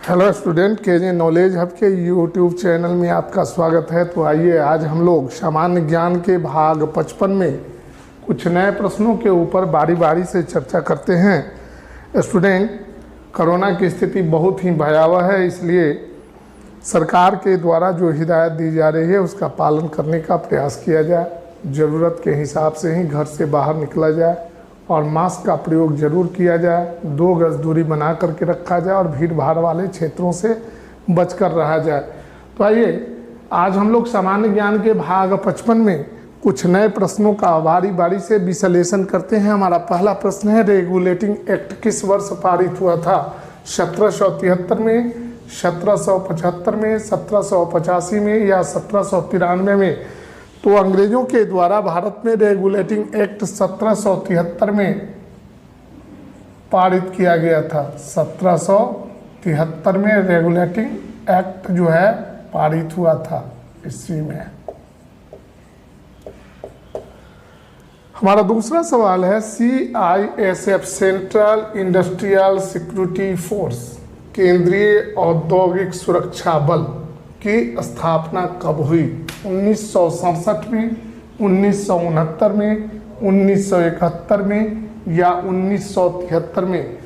Hello student, KJ knowledge hub के YouTube channel में आपका स्वागत है। तो आइए आज हम लोग सामान्य ज्ञान के भाग 55 में कुछ नए प्रश्नों के ऊपर बारी बारी से चर्चा करते हैं। स्टूडेंट, कोरोना की स्थिति बहुत ही भयावह है, इसलिए सरकार के द्वारा जो हिदायत दी जा रही है उसका पालन करने का प्रयास किया जाए। ज़रूरत के हिसाब से ही घर से बाहर निकला जाए और मास्क का प्रयोग जरूर किया जाए। 2 गज दूरी बना करके रखा जाए और भीड़ भाड़ वाले क्षेत्रों से बचकर रहा जाए। तो आइए आज हम लोग सामान्य ज्ञान के भाग 55 में कुछ नए प्रश्नों का बारी बारी से विश्लेषण करते हैं। हमारा पहला प्रश्न है, रेगुलेटिंग एक्ट किस वर्ष पारित हुआ था? 1773 में, 1775 में, 1785 में या 1793 में? तो अंग्रेजों के द्वारा भारत में रेगुलेटिंग एक्ट 1773 में पारित किया गया था। 1773 में रेगुलेटिंग एक्ट जो है पारित हुआ था ईस्वी में। हमारा दूसरा सवाल है, CISF central industrial security force केंद्रीय औद्योगिक सुरक्षा बल की स्थापना कब हुई? 1967 में, 1969 में, 1971 में या 1973 में?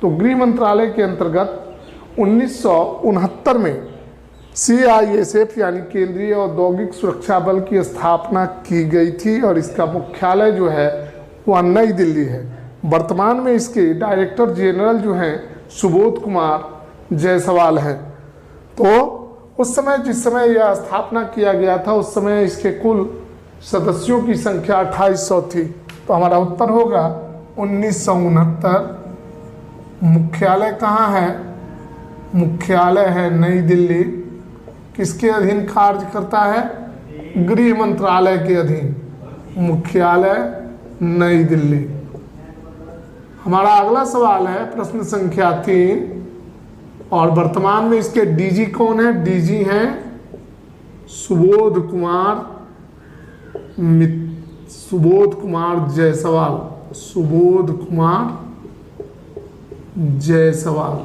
तो गृह मंत्रालय के अंतर्गत 1969 में CISF यानी केंद्रीय औद्योगिक सुरक्षा बल की स्थापना की गई थी और इसका मुख्यालय जो है वह नई दिल्ली है। वर्तमान में इसके डायरेक्टर जनरल जो हैं सुबोध कुमार जायसवाल हैं। तो उस समय जिस समय यह स्थापना किया गया था उस समय इसके कुल सदस्यों की संख्या 2800 थी। तो हमारा उत्तर होगा 1969। मुख्यालय कहाँ है? मुख्यालय है नई दिल्ली। किसके अधीन कार्य करता है? गृह मंत्रालय के अधीन। मुख्यालय नई दिल्ली। हमारा अगला सवाल है प्रश्न संख्या 3, और वर्तमान में इसके डीजी कौन है? डीजी हैं सुबोध कुमार जायसवाल। सुबोध कुमार जायसवाल।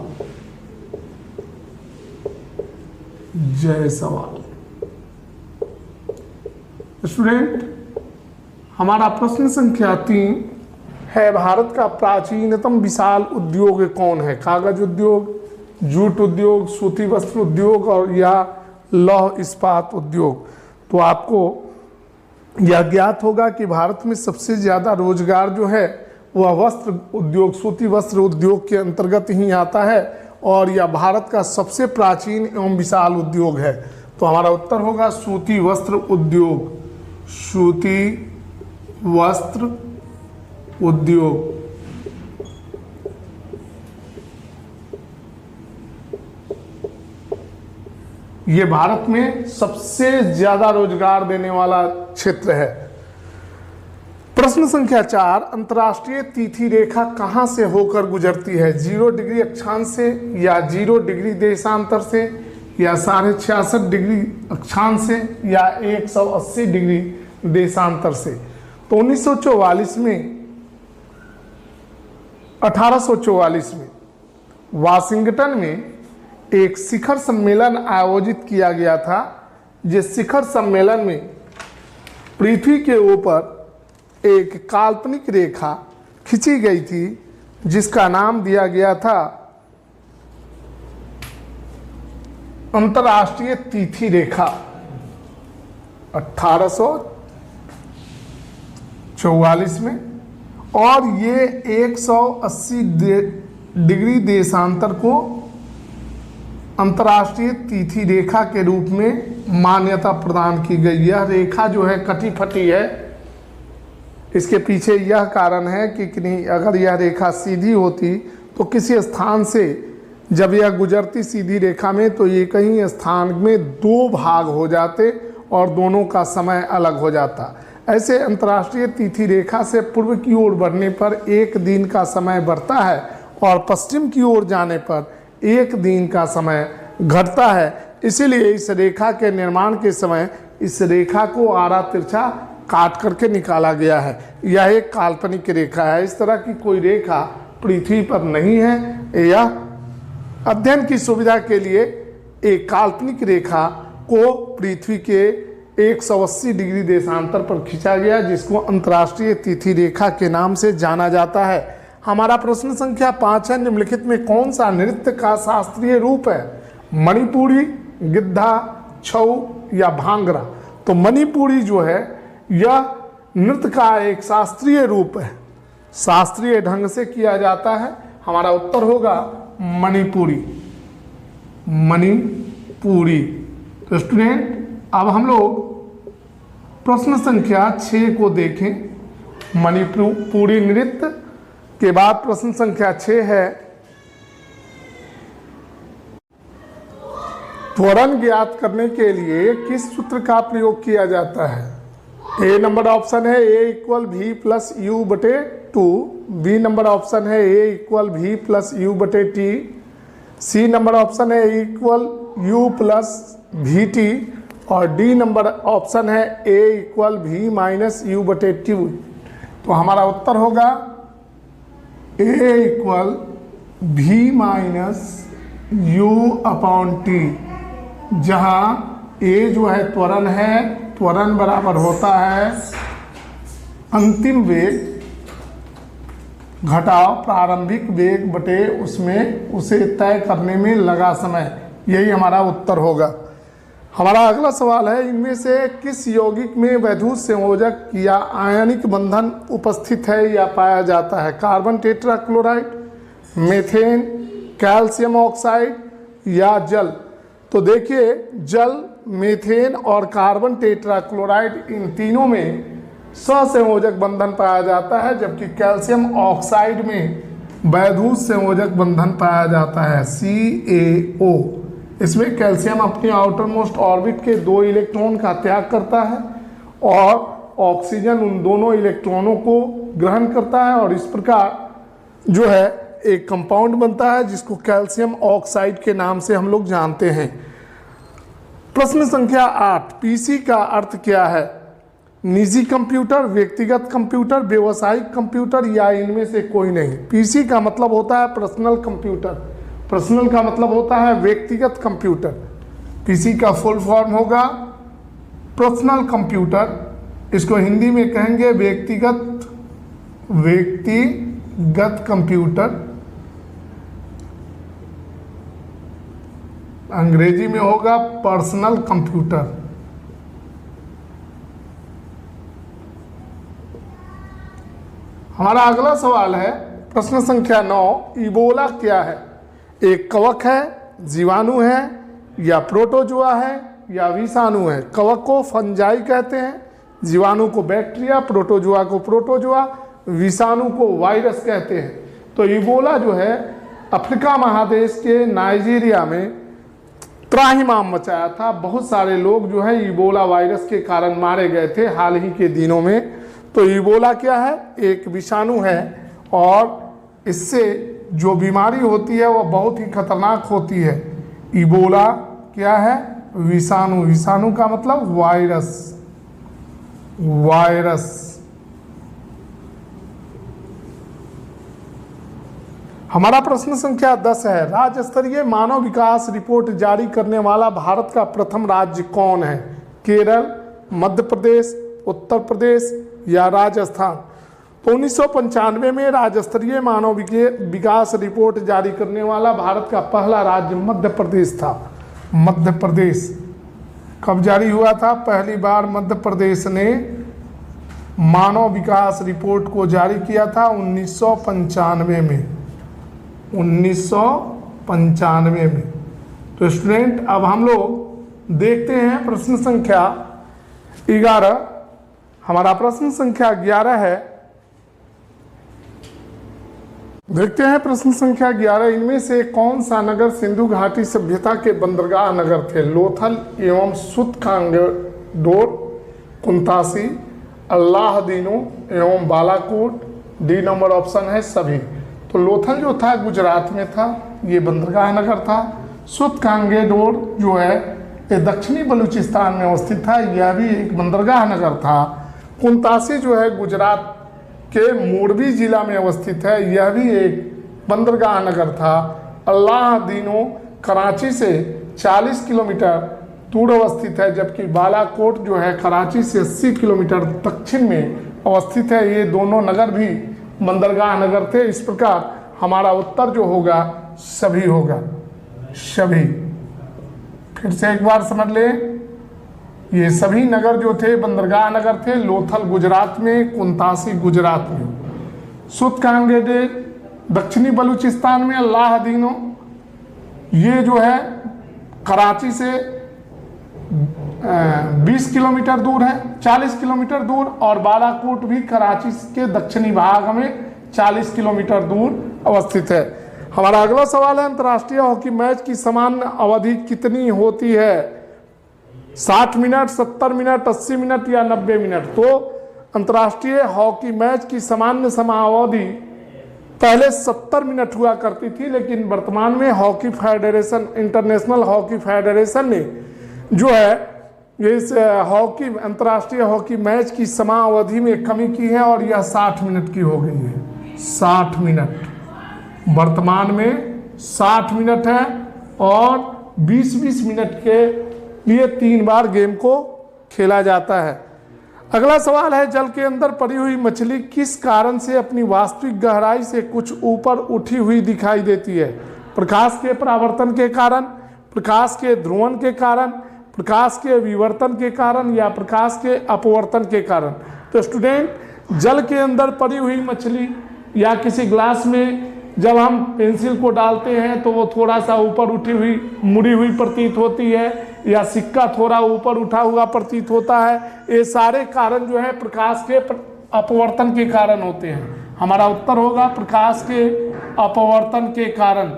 स्टूडेंट, हमारा प्रश्न संख्या 3 है, भारत का प्राचीनतम विशाल उद्योग कौन है? कागज उद्योग, जूट उद्योग, सूती वस्त्र उद्योग और या लौह इस्पात उद्योग? तो आपको यह ज्ञात होगा कि भारत में सबसे ज़्यादा रोजगार जो है वह वस्त्र उद्योग, सूती वस्त्र उद्योग के अंतर्गत ही आता है और यह भारत का सबसे प्राचीन एवं विशाल उद्योग है। तो हमारा उत्तर होगा सूती वस्त्र उद्योग। सूती वस्त्र उद्योग। ये भारत में सबसे ज्यादा रोजगार देने वाला क्षेत्र है। प्रश्न संख्या 4, अंतर्राष्ट्रीय तिथि रेखा कहां से होकर गुजरती है? 0 डिग्री अक्षांश से या 0 डिग्री देशांतर से या 66.5 डिग्री अक्षांश से या 180 डिग्री देशांतर से? तो 1844 में वाशिंगटन में एक शिखर सम्मेलन आयोजित किया गया था। जिस शिखर सम्मेलन में पृथ्वी के ऊपर एक काल्पनिक रेखा खींची गई थी जिसका नाम दिया गया था अंतर्राष्ट्रीय तिथि रेखा। 1844 में, और ये 180 डिग्री देशांतर को अंतर्राष्ट्रीय तिथि रेखा के रूप में मान्यता प्रदान की गई। यह रेखा जो है कटी फटी है। इसके पीछे यह कारण है कि अगर यह रेखा सीधी होती तो किसी स्थान से जब यह गुजरती सीधी रेखा में तो ये कहीं स्थान में 2 भाग हो जाते और दोनों का समय अलग हो जाता। ऐसे अंतर्राष्ट्रीय तिथि रेखा से पूर्व की ओर बढ़ने पर 1 दिन का समय बढ़ता है और पश्चिम की ओर जाने पर 1 दिन का समय घटता है। इसीलिए इस रेखा के निर्माण के समय इस रेखा को आड़ा तिरछा काट करके निकाला गया है। यह एक काल्पनिक रेखा है। इस तरह की कोई रेखा पृथ्वी पर नहीं है। यह अध्ययन की सुविधा के लिए एक काल्पनिक रेखा को पृथ्वी के 180 डिग्री देशांतर पर खींचा गया, जिसको अंतर्राष्ट्रीय तिथि रेखा के नाम से जाना जाता है। हमारा प्रश्न संख्या 5 है, निम्नलिखित में कौन सा नृत्य का शास्त्रीय रूप है? मणिपुरी, गिद्धा, छऊ या भांगड़ा? तो मणिपुरी जो है यह नृत्य का एक शास्त्रीय रूप है, शास्त्रीय ढंग से किया जाता है। हमारा उत्तर होगा मणिपुरी, मणिपुरी। तो स्टूडेंट अब हम लोग प्रश्न संख्या 6 को देखें। मणिपुरी नृत्य के बाद प्रश्न संख्या 6 है, त्वरण ज्ञात करने के लिए किस सूत्र का प्रयोग किया जाता है? ए नंबर ऑप्शन है ए इक्वल भी प्लस यू बटे 2, बी नंबर ऑप्शन है ए इक्वल भी प्लस यू बटे टी, सी नंबर ऑप्शन है ए इक्वल यू प्लस भी टी, और डी नंबर ऑप्शन है ए इक्वल भी माइनस यू बटे टी। तो हमारा उत्तर होगा ए इक्वल भी माइनस यू अपॉन टी, जहाँ ए जो है त्वरण है, त्वरण बराबर होता है अंतिम वेग घटाव प्रारंभिक वेग बटे उसमें उसे तय करने में लगा समय। यही हमारा उत्तर होगा। हमारा अगला सवाल है, इनमें से किस यौगिक में वैद्युत संयोजक या आयनिक बंधन उपस्थित है या पाया जाता है? Carbon tetrachloride, methane, calcium oxide या जल? तो देखिए, जल, मीथेन और कार्बन टेट्राक्लोराइड इन तीनों में सहसंयोजक बंधन पाया जाता है, जबकि कैल्शियम ऑक्साइड में वैद्युत संयोजक बंधन पाया जाता है CaO। इसमें कैल्शियम अपनी आउटर मोस्ट ऑर्बिट के 2 इलेक्ट्रॉन का त्याग करता है और ऑक्सीजन उन दोनों इलेक्ट्रॉनों को ग्रहण करता है, और इस प्रकार जो है एक कंपाउंड बनता है जिसको कैल्शियम ऑक्साइड के नाम से हम लोग जानते हैं। प्रश्न संख्या 8, पीसी का अर्थ क्या है? निजी कंप्यूटर, व्यक्तिगत कंप्यूटर, व्यवसायिक कंप्यूटर या इनमें से कोई नहीं? पीसी का मतलब होता है पर्सनल कंप्यूटर, पर्सनल का मतलब होता है व्यक्तिगत कंप्यूटर। पीसी का फुल फॉर्म होगा पर्सनल कंप्यूटर, इसको हिंदी में कहेंगे व्यक्तिगत कंप्यूटर, अंग्रेजी में होगा पर्सनल कंप्यूटर। हमारा अगला सवाल है प्रश्न संख्या 9, इबोला क्या है? एक कवक है, जीवाणु है या प्रोटोजुआ है या विषाणु है? कवक को फंजाई कहते हैं, जीवाणु को बैक्टीरिया, प्रोटोजुआ को प्रोटोजुआ, विषाणु को वायरस कहते हैं। तो इबोला जो है अफ्रीका महादेश के नाइजीरिया में त्राहिमाम मचाया था। बहुत सारे लोग जो है इबोला वायरस के कारण मारे गए थे हाल ही के दिनों में। तो इबोला क्या है? एक विषाणु है और इससे जो बीमारी होती है वह बहुत ही खतरनाक होती है। इबोला क्या है? विषाणु। विषाणु का मतलब वायरस, वायरस। हमारा प्रश्न संख्या 10 है, राज्य स्तरीय मानव विकास रिपोर्ट जारी करने वाला भारत का प्रथम राज्य कौन है? केरल, मध्य प्रदेश, उत्तर प्रदेश या राजस्थान? तो 1995 में राज्य स्तरीय मानव विकास रिपोर्ट जारी करने वाला भारत का पहला राज्य मध्य प्रदेश था। मध्य प्रदेश कब जारी हुआ था? पहली बार मध्य प्रदेश ने मानव विकास रिपोर्ट को जारी किया था 1995 में। 1995 में। तो स्टूडेंट अब हम लोग देखते हैं प्रश्न संख्या 11। हमारा प्रश्न संख्या 11 है, देखते हैं प्रश्न संख्या 11। इनमें से कौन सा नगर सिंधु घाटी सभ्यता के बंदरगाह नगर थे? लोथल एवं सुतकांगडोर, कुंतासी, अल्लाहदीनो एवं बालाकोट। डी नंबर ऑप्शन है सभी। तो लोथल जो था गुजरात में था, ये बंदरगाह नगर था। सुतकांगडोर जो है ये दक्षिणी बलूचिस्तान में अवस्थित था, यह भी एक बंदरगाह नगर था। कुंतासी जो है गुजरात के मोरबी जिला में अवस्थित है, यह भी एक बंदरगाह नगर था। अल्लाहदीनो कराची से 40 किलोमीटर दूर अवस्थित है, जबकि बालाकोट जो है कराची से 80 किलोमीटर दक्षिण में अवस्थित है। ये दोनों नगर भी बंदरगाह नगर थे। इस प्रकार हमारा उत्तर जो होगा सभी होगा, सभी। फिर से एक बार समझ ले, ये सभी नगर जो थे बंदरगाह नगर थे। लोथल गुजरात में, कुंतासी गुजरात में, सुतकांगेडे दक्षिणी बलूचिस्तान में, अल्लाहदीनो ये जो है कराची से 20 किलोमीटर दूर है, 40 किलोमीटर दूर, और बालाकोट भी कराची के दक्षिणी भाग में 40 किलोमीटर दूर अवस्थित है। हमारा अगला सवाल है, अंतर्राष्ट्रीय हॉकी मैच की सामान्य अवधि कितनी होती है? 60 मिनट, 70 मिनट, 80 मिनट या 90 मिनट? तो अंतर्राष्ट्रीय हॉकी मैच की सामान्य समयावधि पहले 70 मिनट हुआ करती थी, लेकिन वर्तमान में hockey federation, international hockey federation ने जो है इस हॉकी अंतर्राष्ट्रीय हॉकी मैच की समयावधि में कमी की है और यह 60 मिनट की हो गई है। 60 मिनट वर्तमान में 60 मिनट है, और 20-20 मिनट के लिए 3 बार गेम को खेला जाता है। अगला सवाल है, जल के अंदर पड़ी हुई मछली किस कारण से अपनी वास्तविक गहराई से कुछ ऊपर उठी हुई दिखाई देती है? प्रकाश के परावर्तन के कारण, प्रकाश के ध्रुवण के कारण, प्रकाश के विवर्तन के कारण या प्रकाश के अपवर्तन के कारण? तो स्टूडेंट, जल के अंदर पड़ी हुई मछली या किसी ग्लास में जब हम पेंसिल को डालते हैं तो वो थोड़ा सा ऊपर उठी हुई, मुड़ी हुई प्रतीत होती है, या सिक्का थोड़ा ऊपर उठा हुआ प्रतीत होता है। ये सारे कारण जो है प्रकाश के अपवर्तन के कारण होते हैं। हमारा उत्तर होगा प्रकाश के अपवर्तन के कारण,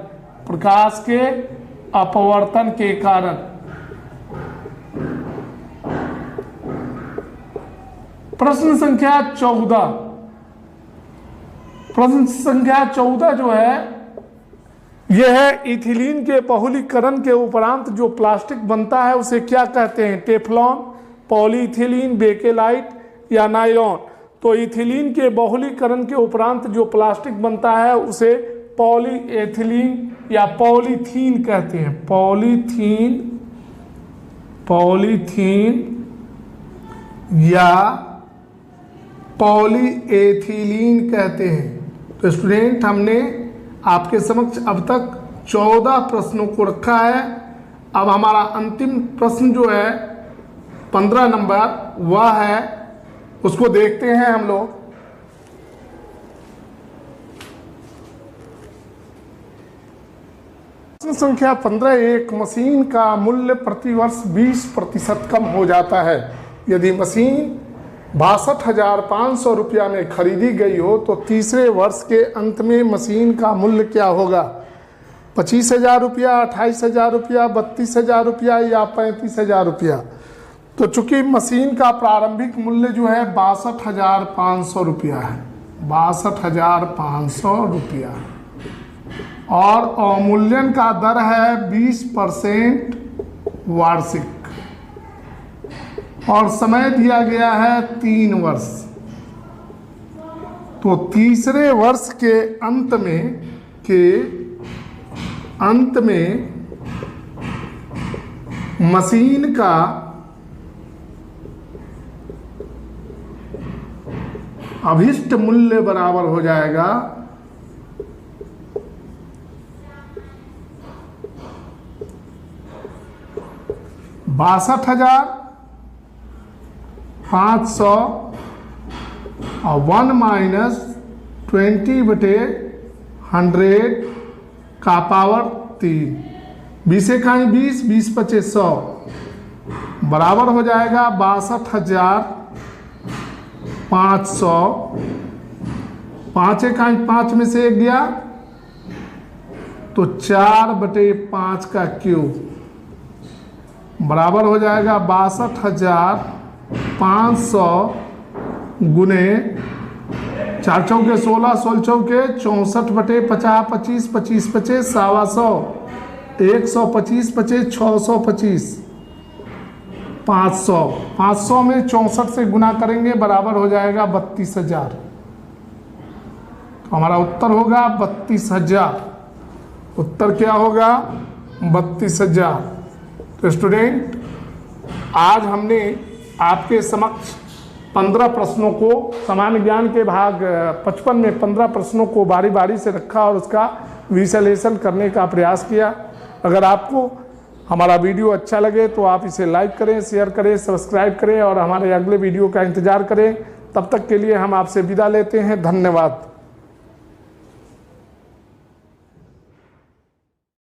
प्रकाश के अपवर्तन के कारण। प्रश्न संख्या 14, प्रश्न संख्या 14 जो है यह है, इथिलीन के बहुलीकरण के उपरांत जो प्लास्टिक बनता है उसे क्या कहते हैं? टेफ्लॉन, पॉलीइथिलीन, बेकेलाइट या नायलॉन? तो इथिलीन के बहुलीकरण के उपरांत जो प्लास्टिक बनता है उसे पॉलीएथिलीन या पॉलीथीन कहते हैं। पॉलीथीन, पॉलीथीन या पॉलीएथिलीन कहते हैं। तो स्टूडेंट, हमने आपके समक्ष अब तक 14 प्रश्नों को रखा है। अब हमारा अंतिम प्रश्न जो है 15 नंबर, वह है, उसको देखते हैं हम लोग। प्रश्न संख्या 15, एक मशीन का मूल्य प्रतिवर्ष 20% कम हो जाता है। यदि मशीन 62,500 रुपया में खरीदी गई हो तो तीसरे वर्ष के अंत में मशीन का मूल्य क्या होगा? 25,000 रुपया, 28,000 रुपया, 32,000 रुपया या 35,000 रुपया? तो चूंकि मशीन का प्रारंभिक मूल्य जो है 62,500 रुपया है, 62,500 रुपया, और अवमूल्यन का दर है 20% वार्षिक, और समय दिया गया है 3 वर्ष। तो तीसरे वर्ष के अंत में मशीन का अभिष्ट मूल्य बराबर हो जाएगा 62,500 और 1 माइनस 20/100 का पावर 3, 20 एकाई 20, 20 पचे 100 बराबर हो जाएगा 62,500। 5 एकाई 5 में से 1 गया तो 4/5 का क्यूब बराबर हो जाएगा 62,500 गुने 4 चौके 16, 16 चौके 64/50, 25, 25 पचे 125, 125 पचे 625, 500, 500 में 64 से गुना करेंगे बराबर हो जाएगा 32,000। तो हमारा उत्तर होगा 32,000। उत्तर क्या होगा? 32,000। तो स्टूडेंट, आज हमने आपके समक्ष 15 प्रश्नों को, सामान्य ज्ञान के भाग 55 में 15 प्रश्नों को बारी बारी से रखा और उसका विश्लेषण करने का प्रयास किया। अगर आपको हमारा वीडियो अच्छा लगे तो आप इसे लाइक करें, शेयर करें, सब्सक्राइब करें और हमारे अगले वीडियो का इंतजार करें। तब तक के लिए हम आपसे विदा लेते हैं। धन्यवाद।